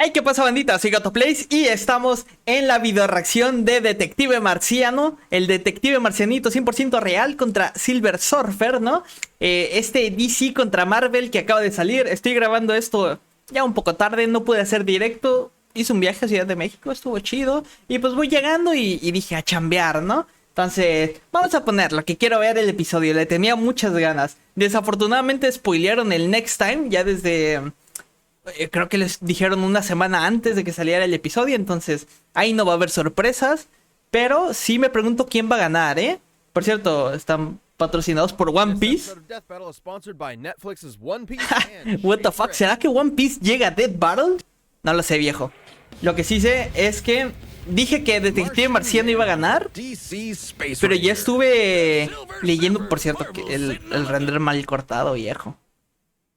Hey, ¿qué pasa, bandita? Soy GatoPlays y estamos en la video reacción de Detective Marciano, el detective marcianito 100% real contra Silver Surfer, ¿no? Este DC contra Marvel que acaba de salir. Estoy grabando esto ya un poco tarde, no pude hacer directo. Hice un viaje a Ciudad de México, estuvo chido. Y pues voy llegando y dije a chambear, ¿no? Entonces, vamos a ponerlo, que quiero ver el episodio, le tenía muchas ganas. Desafortunadamente spoilearon el Next Time ya desde... creo que les dijeron una semana antes de que saliera el episodio, entonces ahí no va a haber sorpresas. Pero sí me pregunto quién va a ganar, ¿eh? Por cierto, están patrocinados por One Piece. What the fuck, ¿será que One Piece llega a Death Battle? No lo sé, viejo. Lo que sí sé es que dije que Detective Marciano iba a ganar, pero ya estuve leyendo, por cierto, que el render mal cortado, viejo.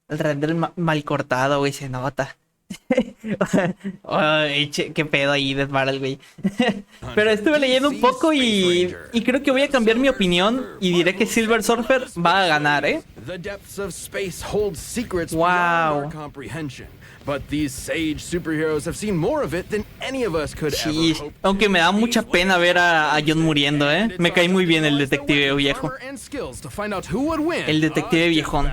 El render mal cortado, güey, se nota. Ay, qué pedo ahí, Death Battle, güey. Pero estuve leyendo un poco y creo que voy a cambiar mi opinión y diré que Silver Surfer va a ganar, ¿eh? Wow. Sí, aunque me da mucha pena ver a John muriendo, ¿eh? Me cae muy bien el detective viejo. El detective viejón.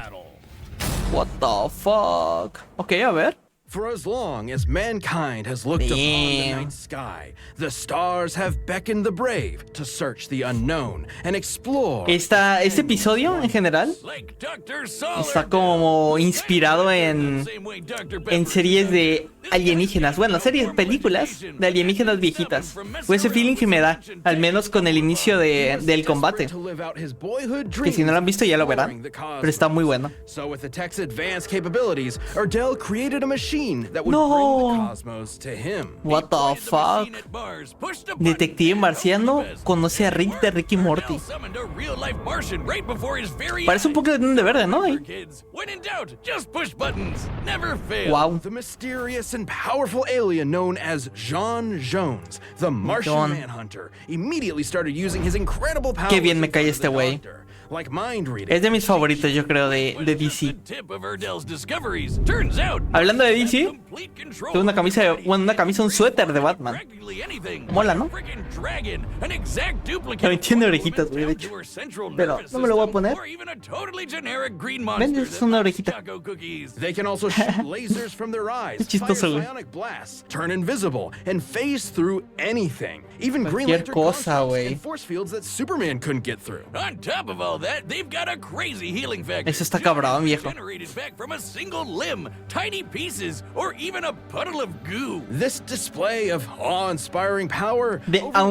What the fuck? Ok, a ver. For as long as mankind has looked upon the night sky, the stars have beckoned the brave to search the unknown and explore. Este episodio en general está como inspirado en series de alienígenas. Bueno, series, películas de alienígenas viejitas. O ese feeling que me da, al menos con el inicio del combate. Que si no lo han visto ya lo verán. Pero está muy bueno. No. What the fuck? Detective Marciano conoce a Rick de Rick y Morty. Parece un poco de Duende Verde, ¿no? Wow. The mysterious and powerful alien known as John Jones, the Martian Manhunter, immediately started using his incredible powers. Qué bien me cae este güey. Es de mis favoritos, yo creo, de DC. Hablando de DC, tengo una camisa, un suéter de Batman. Mola, ¿no? También tiene orejitas, güey, de hecho. Pero no me lo voy a poner. Ven, es una orejita. Qué chistoso, güey. Cualquier cosa, güey. Eso está cabrón, viejo.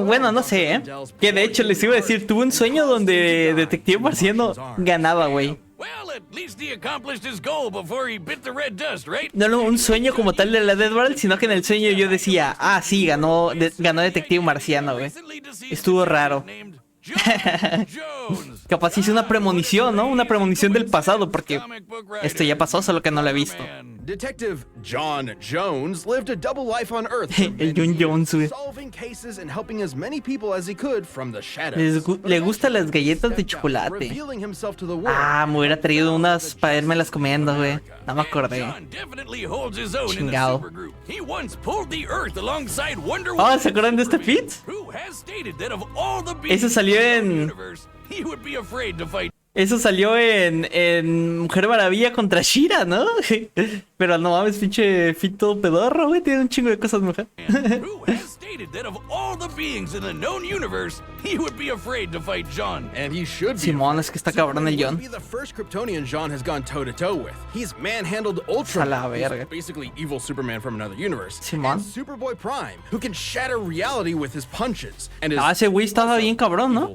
Bueno, no sé, ¿eh? Que de hecho les iba a decir, tuve un sueño donde Detective Marciano ganaba, güey. No, un sueño como tal de la Death Battle, sino que en el sueño yo decía, ah, sí, ganó Detective Marciano, güey. Estuvo raro. Capaz hice una premonición, ¿no? Una premonición del pasado, porque esto ya pasó, solo que no lo he visto. Detective John Jones lived a double life on Earth. El John Jones, güey. Le gustan las galletas de chocolate. Ah, me hubiera traído unas para irmelas comiendo, güey. No me acordé. Chingado. Oh, ¿se acuerdan de este feat? Eso salió en Mujer Maravilla contra She-Ra, ¿no? Pero no mames, pinche fit todo pedorro, güey. Tiene un chingo de cosas, mujer. Simón, es que está cabrón el John. A la verga. Simón. Ah, ese güey estaba bien cabrón, ¿no?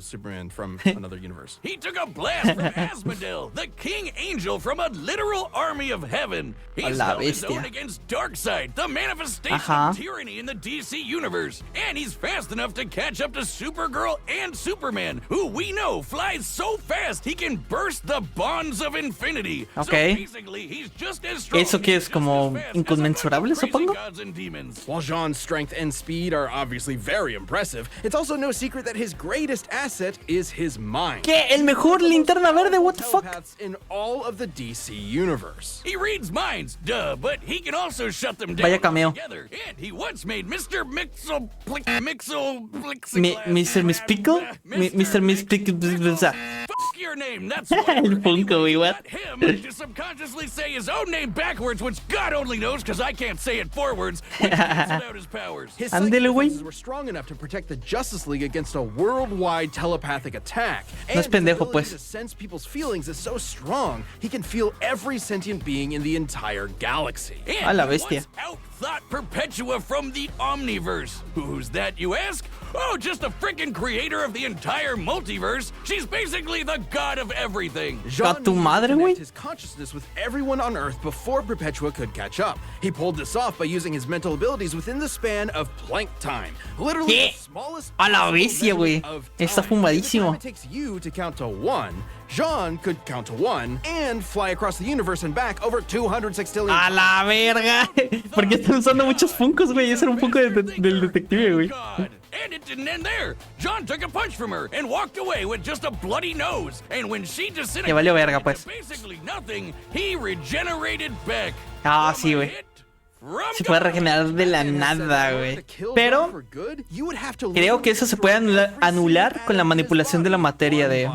Asmodel, the king angel from a literal army of heaven. He's held his own against Darkseid, the manifestation of tyranny in the DC universe. And he's fast enough to catch up to Supergirl and Superman, who we know flies so fast he can burst the bonds of infinity. Okay. So basically, he's just as strong. ¿Eso qué es, como inconmensurable, supongo? While Jean's strength and speed are obviously very impressive, it's also no secret that his greatest asset is his mind. ¿Qué? ¿El mejor linterna linterna verde, what the fuck? In all of the DC universe. He reads minds, duh, but he can also shut them down Vaya cameo. together. And he once made Mr. Mixel Mr. Mispickle? Mr. Mispickle. Fuck your name, that's what El Funko, güey, what? him to subconsciously say his own name backwards, which God only knows because I can't say it forwards. When he canceled out his powers. His Ándele, güey. defenses were strong enough to protect the Justice League against a worldwide telepathic attack. No es pendejo, his ability pues. to sense people's feelings is so strong, he can feel every sentient being in the entire galaxy. And A la he bestia. once outthought Perpetua from the Omniverse. Who's that, you ask? Oh, just a freaking creator of the entire multiverse. She's basically the god of everything. Got tu madre, connect güey. his consciousness with everyone on Earth before Perpetua could catch up. He pulled this off by using his mental abilities within the span of Planck time. Literally ¿Qué? the smallest A la possible bestia, measurement güey. of Está time. fumadísimo. Every time it takes you to count to 1, Jean could count to 1 and fly across the universe and back over 200 sextillion A la verga. Porque están usando muchos Funkos, güey. Ese era un Funko del detective, güey. God. And it didn't end there. John took a punch from her and walked away with just a bloody nose. And when she disintegrated Le valió verga, pues. into basically nothing, he regenerated back. Ah, From sí, a güey. hit from Se puede God. regenerar de la nada, güey. Pero creo que eso se puede anular con la manipulación de la materia de...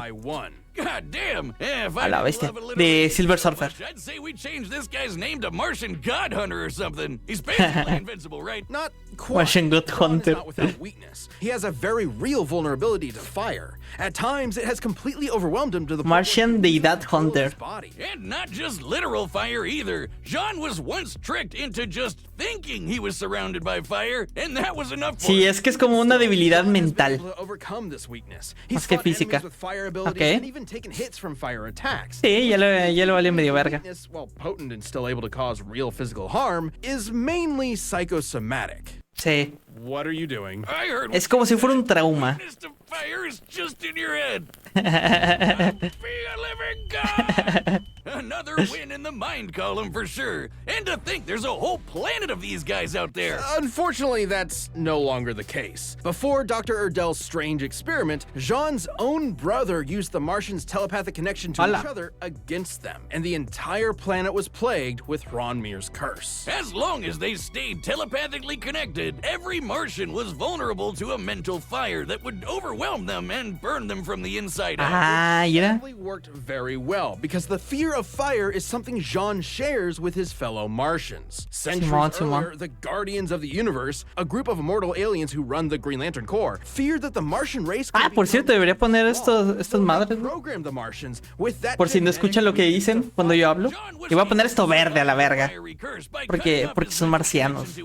God damn. If A la I bestia. didn't love it a De little Silver too Surfer. much, I'd say we change this guy's name to Martian God Hunter or something. He's basically invincible, right? Not quite. Martian God John is Hunter. not without weakness. He has a very real vulnerability to fire. At times, it has completely overwhelmed him to the point Martian where he Deidad can't control his Hunter. body. And not just literal fire either. John was once tricked into just thinking he was surrounded by fire, and that was enough for Sí, him. es que es como una debilidad John has been mental. able to overcome this weakness. He's Más que fought enemies física. with fire abilities Ok. and even taken hits from fire attacks. Sí, ya le valió medio verga. Weakness, while potent and still able to cause real physical harm, is mainly psychosomatic. Sí. What are you doing? I heard Es como si fuera un trauma. weakness to fire is just in your head. Be a living God. Another win in the mind column for sure. And to think there's a whole planet of these guys out there. Unfortunately, that's no longer the case. Before Dr. Erdell's strange experiment, Jean's own brother used the Martians' telepathic connection to Hola. each other against them, and the entire planet was plagued with Ronmir's curse. As long as they stayed telepathically connected, every Martian was vulnerable to a mental fire that would overwhelm them and burn them from the inside out. Ah, mira. It worked very well because the fear of fire is something Jean shares with his fellow Martians. Centuries Simón. earlier, the Guardians of the Universe, a group of immortal aliens who run the Green Lantern Corps, feared that the Martian race could Ah, por cierto, debería poner estas madres, ¿no? program the Martians with that Por si no escuchan lo que dicen cuando yo hablo. Y voy a poner esto verde a la verga. Porque son marcianos.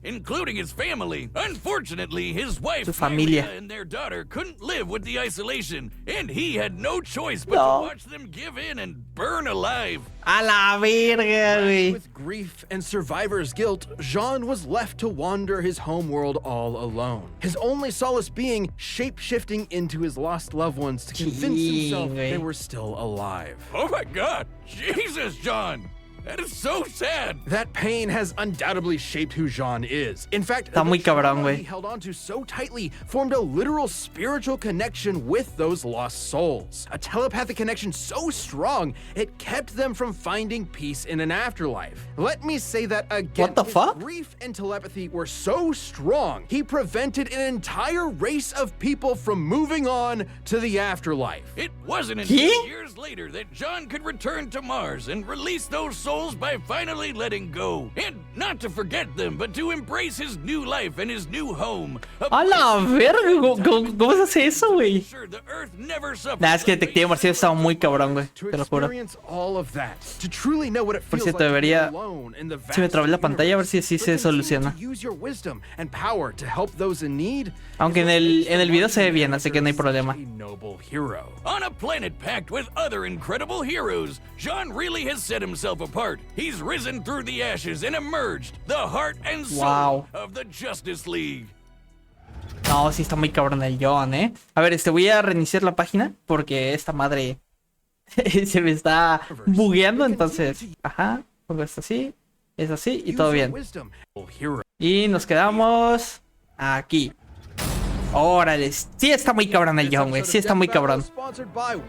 Including his family. Unfortunately, his wife Su familia. Maria and their daughter couldn't live with the isolation, and he had no choice but No. to watch them give in and burn alive. A la verga, güey. With grief and survivor's guilt, Jean was left to wander his homeworld all alone. His only solace being shape-shifting into his lost loved ones to convince himself güey. they were still alive. Oh my God! Jesus, John! That is so sad. That pain has undoubtedly shaped who Jean is. In fact, Está muy the trauma cabrón, güey. he held onto so tightly formed a literal spiritual connection with those lost souls. A telepathic connection so strong, it kept them from finding peace in an afterlife. Let me say that again. What the His fuck? grief and telepathy were so strong, he prevented an entire race of people from moving on to the afterlife. It wasn't until ¿Qué? years later that John could return to Mars and release those souls by finally letting go. And not to forget them, but to embrace his new life and his new home. A la verga, ¿cómo se hace eso, güey? Sure, the Earth never suffered Nah, es que the Detective Marciano estaba muy cabrón, güey. To Te lo juro. experience all of that, to truly know what it Por feels cierto, like to be debería- alone in the Se me vast trabó la pantalla, a ver si así universe, se but continue soluciona. to use your wisdom and power to help those in need. Aunque en el video se ve bien, así que no hay problema. A noble hero. On a planet packed with other incredible heroes, John really has set himself apart. He's risen through the ashes and emerged the heart and soul Wow. of the Justice League. No, sí está muy cabrón el John, ¿eh? A ver, voy a reiniciar la página porque esta madre se me está bugueando, entonces... Ajá, pongo esto así, es así y todo Use your bien. wisdom, hero. Y nos quedamos aquí. Órale, sí está muy cabrón el John, güey. Sí está muy cabrón.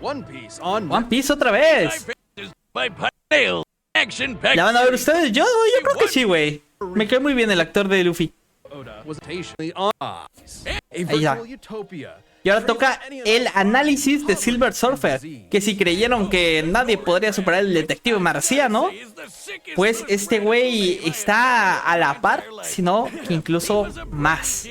One Piece otra vez. ¿La van a ver ustedes? Yo creo que sí, güey. Me cae muy bien el actor de Luffy. Ahí ya. Y ahora toca el análisis de Silver Surfer, que si creyeron que nadie podría superar el detective marciano, pues este güey está a la par, sino que incluso más.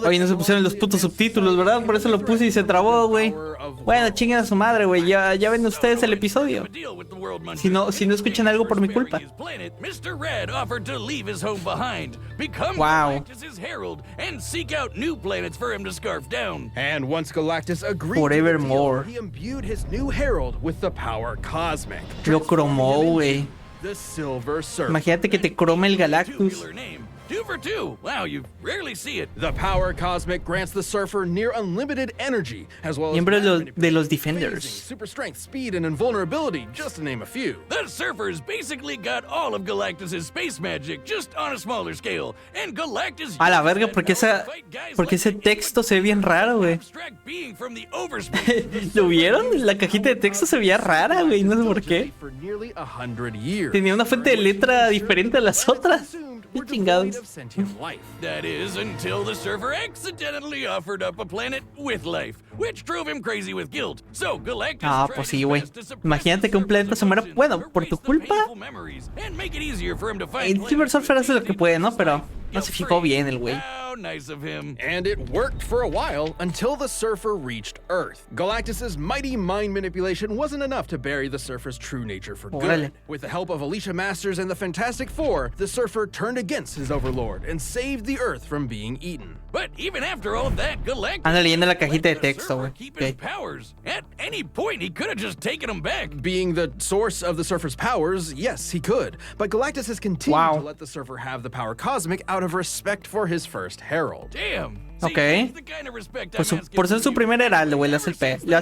Oye, no se pusieron los putos subtítulos, ¿verdad? Por eso lo puse y se trabó, güey. Bueno, chinguen a su madre, güey. Ya ven ustedes el episodio. Si no escuchan algo por mi culpa. Wow. And once Galactus agreed Forevermore. he imbued his new herald with the power cosmic. Lo cromó, güey. The Silver Surfer. Imagínate que te crome el Galactus. 2 for 2. Wow, you rarely see it. The power cosmic grants the Surfer near unlimited energy, as well as Miembro de los Defenders. super strength, speed, and invulnerability, just to name a few. The Surfer's basically got all of Galactus's space magic, just on a smaller scale. And Galactus A la verga, porque ese texto se ve bien raro, güey. ¿Lo vieron? La cajita de texto se veía rara, güey. No sé por qué. For nearly 100 years. Tenía una fuente de letra diferente a las otras. Qué chingados. That is, until the Surfer accidentally offered up a planet with life, which drove him crazy with guilt. So Galactus Ah, pues sí, güey. Imagínate que un planeta se muera. Bueno, por tu culpa. El Silver Surfer hace lo que puede, ¿no? Pero no se fijó bien el güey. Nice of him. And it worked for a while until the Surfer reached Earth. Galactus's mighty mind manipulation wasn't enough to bury the Surfer's true nature for good. Órale. With the help of Alicia Masters and the Fantastic Four, the Surfer turned against his overlord and saved the Earth from being eaten. But even after all of that, Galactus Anda leyendo la cajita de texto, güey. keep his powers. At any point, he could have just taken them back. Being the source of the Surfer's powers, yes, he could. But Galactus has continued to let the Surfer have the power cosmic out of respect for his first herald. Damn. Ok. Por ser su primer heraldo, güey, le hace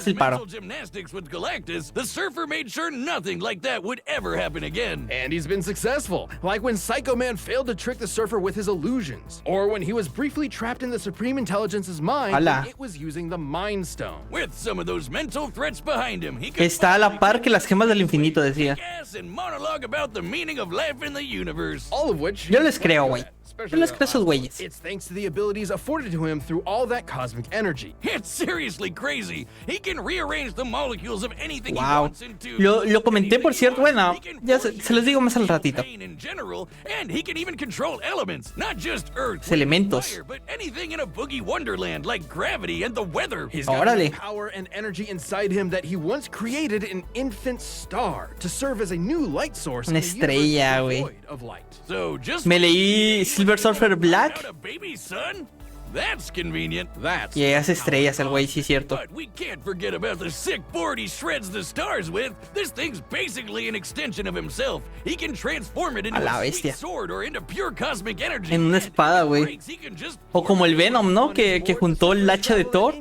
el paro. Gymnastics with Galactus, the Surfer made sure nothing like that would ever happen again. And he's been successful, like when Psycho Man failed to trick the Surfer with his illusions, or when he was briefly trapped in the Supreme Intelligence's mind when it was using the Mind Stone. With some of those mental threats behind him, he could Está a la par que las gemas del infinito, decía. and monologue about the meaning of life in the universe. All of which Yo les creo, güey. Yo les creo a esos güeyes. It's thanks to the abilities afforded to him through all that cosmic energy. It's seriously crazy. He can rearrange the molecules of anything he Wow. wants into. Lo comenté, por cierto. Bueno, ya se los digo más al ratito. In general, and he can even control elements, not just earth, Elementos. fire, but anything in a boogie wonderland like gravity and the weather. He's got Órale. enough power and energy inside him that he once created an infant star to serve as a new light source Una in a universe estrella, güey. devoid of light. So just Me leí Silver Surfer Black. out a baby son? That's convenient. That's Y hace estrellas el güey, sí es cierto. But we can't forget about the sick board he shreds the stars with. This thing's basically an extension of himself. He can transform it into A la a bestia. sweet sword or into pure cosmic energy. En una espada, güey. Breaks, he can just O como el Venom, ¿no? Que juntó el hacha de Thor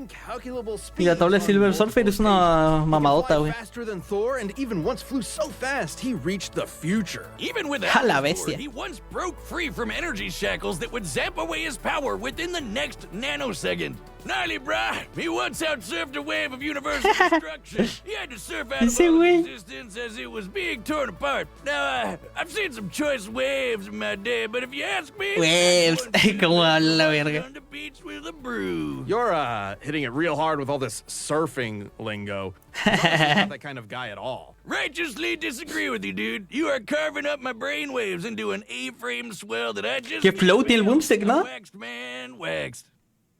y la tabla de Silver Surfer. Es una mamadota, güey. Faster than Thor, and even once flew so fast he reached the future. Even with A la that bestia. he once broke free from energy shackles that would zap away his power within the next nanosecond. Gnarly, brah. He once outsurfed a wave of universal destruction. He had to surf out of Ese all güey. existence as it was being torn apart. Now, I've seen some choice waves in my day, but if you ask me, Waves. Como habla la verga. on the beach with a brew. You're hitting it real hard with all this surfing lingo. You're not that kind of guy at all. Righteously disagree with you, dude. You are carving up my brainwaves into an A-frame swell that I just... Qué flow tiene el boomstick, ¿no? Waxed, man, waxed.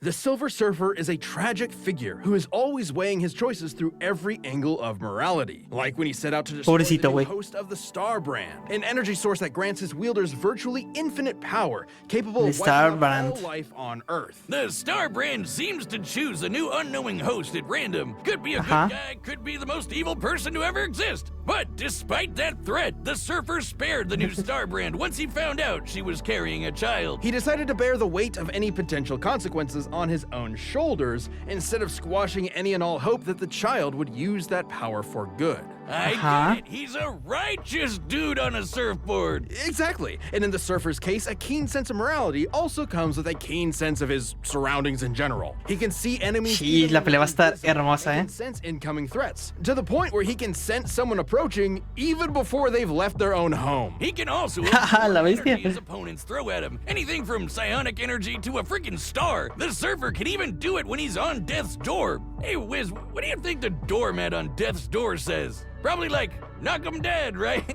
The Silver Surfer is a tragic figure who is always weighing his choices through every angle of morality. Like when he set out to destroy Pobrecito, the new güey. host of the Star Brand, an energy source that grants his wielders virtually infinite power, capable of Star wiping out Brand. all life on Earth. The Star Brand seems to choose a new unknowing host at random. Could be a Uh-huh. good guy, could be the most evil person to ever exist. But despite that threat, the Surfer spared the new Star Brand once he found out she was carrying a child. He decided to bear the weight of any potential consequences on his own shoulders instead of squashing any and all hope that the child would use that power for good. I get it. He's a righteous dude on a surfboard. Exactly. And in the surfer's case, a keen sense of morality also comes with a keen sense of his surroundings in general. He can see enemies. Sí, la pelea va a estar hermosa, and sense incoming threats to the point where he can sense someone approaching even before they've left their own home. He can also la bestia. his opponents throw at him. Anything from psionic energy to a freaking star. The surfer can even do it when he's on death's door. Hey, Wiz, what do you think the doormat on death's door says? Probably like, knock him dead, right?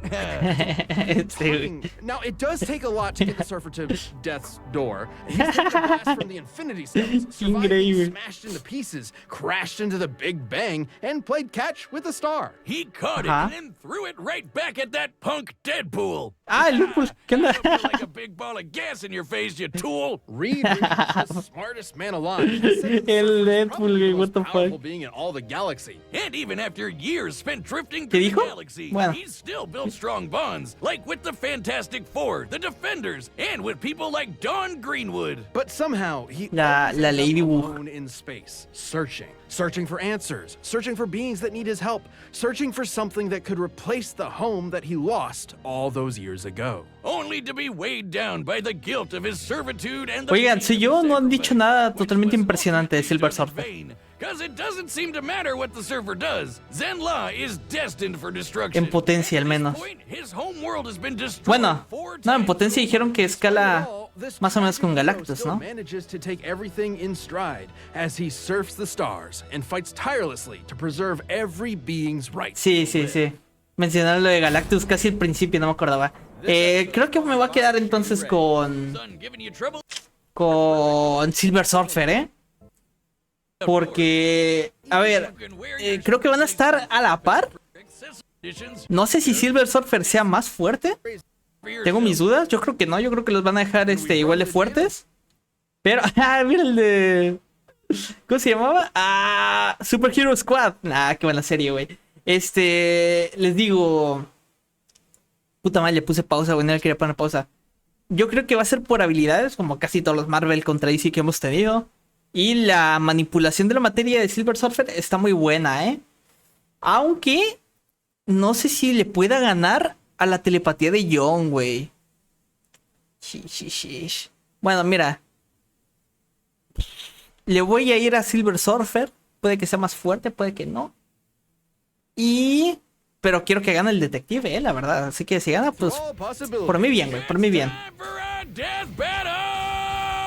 Now, it does take a lot to get the surfer to death's door. He's taken a blast from the Infinity Stones, survived being smashed into pieces, crashed into the Big Bang, and played catch with a star. He caught it and then threw it right back at that punk Deadpool. Ah, el Deadpool, ¿qué onda? Like a big ball of gas in your face, you tool. Reed is the smartest man alive. El Deadpool, güey, what the fuck. Being in all the galaxy. And even after years spent drifting ¿Qué through dijo? the galaxy, Bueno. he's still built strong bonds, like with the Fantastic Four, the Defenders, and with people like Dawn Greenwood. But somehow he La Lady Wu. alone in space, searching for answers, searching for beings that need his help, searching for something that could replace the home that he lost all those years ago. Only to be weighed down by the guilt of his servitude and the Oigan, pain si of yo the no han dicho nada sacrifice, totalmente which was impresionante de all Silver done in Surfer. vain. Cause it doesn't seem to matter what the surfer does. Zenla is destined for destruction. En potencia, al menos. At this point, his home world has been destroyed Bueno, 4 no, en times. potencia dijeron que escala más o menos con Galactus, ¿no? Manages to take everything in stride as he surfs the stars and fights tirelessly to preserve every being's rights. Sí. Mencionaron lo de Galactus casi al principio, no me acordaba. Creo que me voy a quedar entonces con Silver Surfer, ¿eh? Porque, a ver, creo que van a estar a la par. No sé si Silver Surfer sea más fuerte. Tengo mis dudas. Yo creo que no. Yo creo que los van a dejar igual de fuertes. Pero, mira el de... ¿Cómo se llamaba? Super Hero Squad. Qué buena serie, güey. Les digo... Puta madre, le puse pausa, güey. No le quería poner pausa. Yo creo que va a ser por habilidades, como casi todos los Marvel contra DC que hemos tenido. Y la manipulación de la materia de Silver Surfer está muy buena, ¿eh? Aunque no sé si le pueda ganar a la telepatía de John, güey. Bueno, mira. Le voy a ir a Silver Surfer. Puede que sea más fuerte, puede que no. Pero quiero que gane el detective, la verdad. Así que si gana, pues... Por mí bien, güey, por mí bien.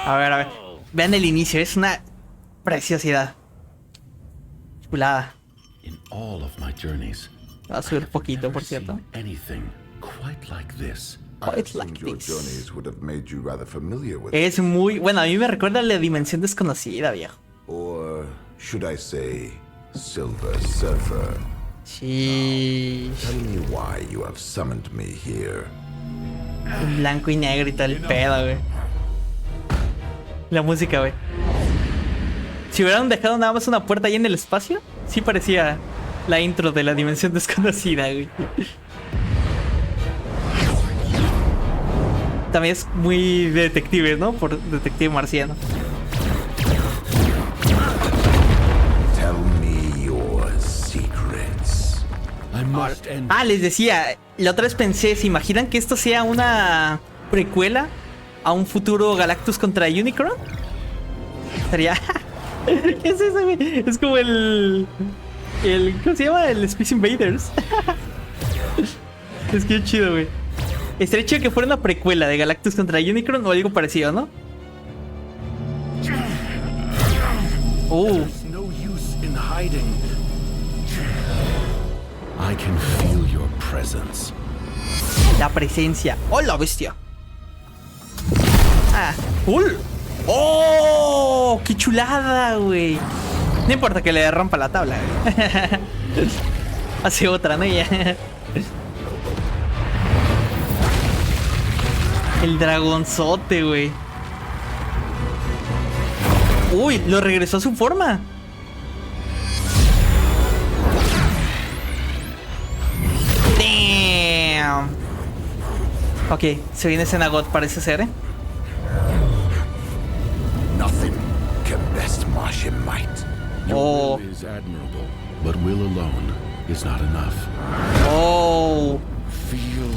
A ver. Vean el inicio, es una preciosidad. Chulada. Va a subir poquito, por cierto. Es muy... Bueno, a mí me recuerda a la dimensión desconocida, viejo. Or should I say Silver Surfer? Sí. Tell me why you have summoned me here. En blanco y negro y todo el pedo, güey. La música, güey. Si hubieran dejado nada más una puerta ahí en el espacio, sí parecía la intro de la dimensión desconocida, güey. También es muy detective, ¿no? Por detective marciano. Tell me your secrets. Les decía, la otra vez pensé, ¿se imaginan que esto sea una precuela a un futuro Galactus contra Unicron? Estaría... ¿Qué es eso, güey? Es como el... ¿Cómo se llama? El Space Invaders. Es que chido, güey. Estaría chido que fuera una precuela de Galactus contra Unicron o algo parecido, ¿no? No use in hiding. I can feel your presence. La presencia. ¡Oh, la bestia! ¡Cool! ¡Oh! ¡Qué chulada, güey! No importa que le rompa la tabla, güey. Hace otra, ¿no? Ya. El dragonzote, güey. ¡Uy! Lo regresó a su forma. ¡Damn! Ok, se viene escena God, parece ser, ¿eh? Nothing can best Martian might. Your will is admirable, but will alone is not enough. Oh. Feel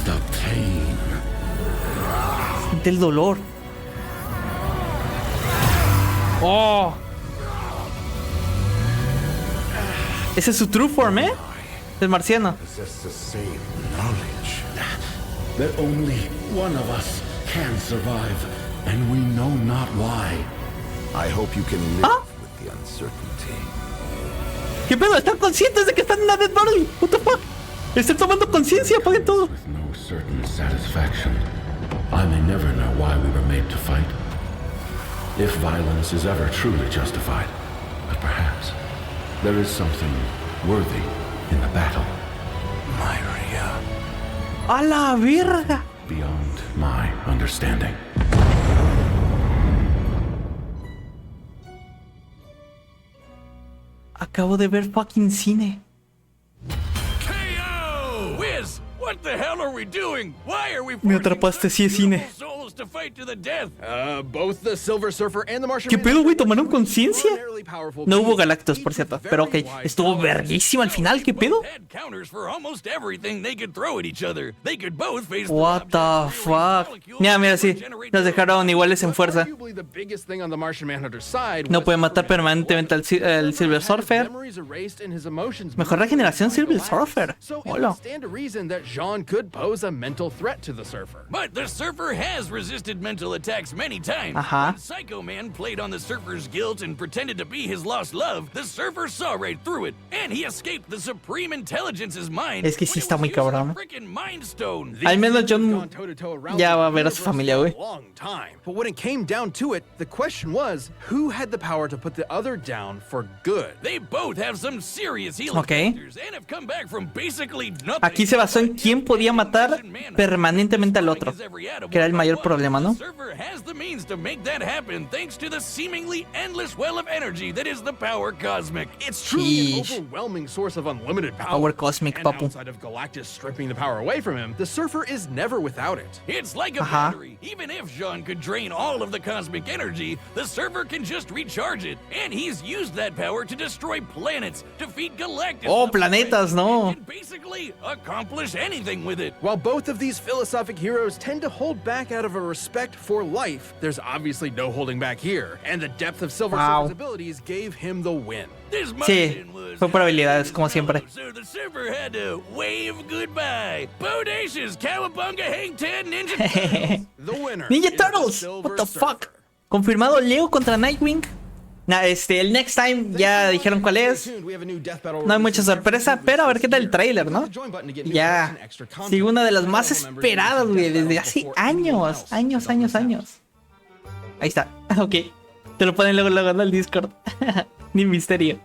the pain. Siente el dolor. Oh. Ese es su true form, ¿eh? El marciano. Possess the same knowledge. That only one of us can survive, and we know not why. I hope you can live with the uncertainty. ¿Qué pedo? ¿Están conscientes de que están en la dead body? What the fuck? Están tomando conciencia, apaguen todo. With no certain satisfaction, I may never know why we were made to fight. If violence is ever truly justified, but perhaps there is something worthy in the battle. Myria. ¡A la verga! Beyond my understanding. Acabo de ver fucking cine. KO! Wiz, what the hell are we doing? Why are we Me atrapaste, sí es cine. souls to fight to the death? Both the Silver Surfer and the Martian ¿Qué pedo, güey? ¿Tomaron Manhunter were conciencia? extraordinarily powerful No hubo beings, Galactus, each por with cierto. very Pero ok, wise estuvo knowledge. verguísima al final. ¿Qué pedo? Both had counters for almost everything they could throw at each other. They could both face What the fuck? Mira, mira, sí. Nos dejaron iguales en fuerza. Arguably the biggest thing on the Martian Manhunter's side No was puede the matar forgetfulness. permanentemente al The Silver Surfer had his Surfer. memories erased and his emotions Mejor moved regeneración like Silver Galactus. Surfer. So it Hola. would stand to reason that Jean could pose a mental threat to the Surfer. But the Surfer has resisted mental attacks many times. Ajá. When Psycho Man played on the Surfer's guilt and pretended to be his lost love, the Surfer saw right through it, and he escaped the Supreme Intelligence's mind. Es que sí when he está was muy using cabrón. a freaking Mind Stone. Al menos These John have gone toe-to-toe around ya the va a ver a su universe familia, for güey. a long time. But when it came down to it, the question was, who had the power to put the other down for good? They both have some serious healing Ok. factors and have come back from basically nothing. Aquí se basó en quién podía matar permanentemente al otro, que era el mayor problema, ¿no? The Surfer has the means to make that happen thanks to the seemingly endless well of energy that is the power cosmic. It's truly an Sheesh. overwhelming source of unlimited power. Power cosmic, and papu. outside of Galactus stripping the power away from him, the Surfer is never without it. It's like a Ajá. battery. Even if Jean could drain all of the cosmic energy, the Surfer can just recharge it. And he's used that power to destroy planets, defeat Galactus. Oh, with the planetas, Flame, no. and basically accomplish anything with it. While both of these philosophic heroes tend to hold back out of a respect for life, there's obviously no holding back here, and the depth of Silver Wow. Surfer's abilities gave him the win. This Sí, Martian was fue por habilidades, como siempre. So the Surfer had to wave goodbye. Bodacious, Cowabunga, Hang Ten, Ninja Turtles. The winner Ninja is the Turtles. Silver What the Surfer. fuck? Confirmado Leo contra Nightwing. El Next Time ya dijeron cuál es. No hay mucha sorpresa, pero a ver qué tal el tráiler, ¿no? Ya, sí, una de las más esperadas, güey, desde hace años. Ahí está, ok. Te lo ponen luego en el Discord. Ni misterio.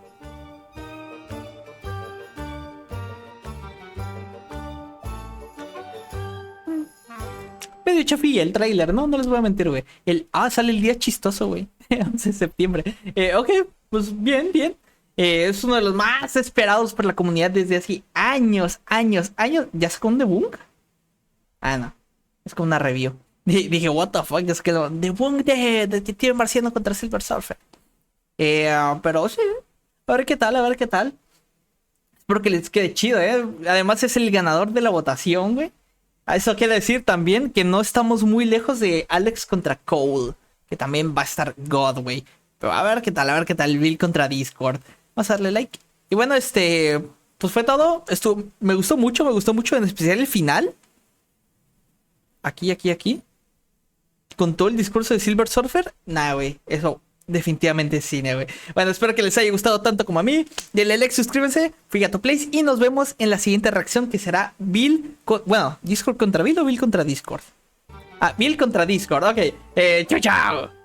Medio chafilla el tráiler, ¿no? No les voy a mentir, güey. Sale el día chistoso, güey. 11 de septiembre. Ok, pues bien. Es uno de los más esperados por la comunidad desde hace años. ¿Ya sacó un debunk? Ah, no. Es como una review. Dije, what the fuck, ya se quedó. Debunk de Detective Marciano contra Silver Surfer. Pero sí. A ver qué tal. Espero que les quede chido, Además es el ganador de la votación, güey. Eso quiere decir también que no estamos muy lejos de Alex contra Cole, que también va a estar God, güey. Pero a ver qué tal, Bill contra Discord. Vamos a darle like. Y bueno, pues fue todo. Me gustó mucho, en especial el final. Aquí. Con todo el discurso de Silver Surfer. Nah, güey, eso definitivamente es cine, güey. Bueno, espero que les haya gustado tanto como a mí. Denle like, suscríbanse, fui Gato Plays y nos vemos en la siguiente reacción, que será Discord contra Bill o Bill contra Discord. Bill contra Discord, ok. Chao.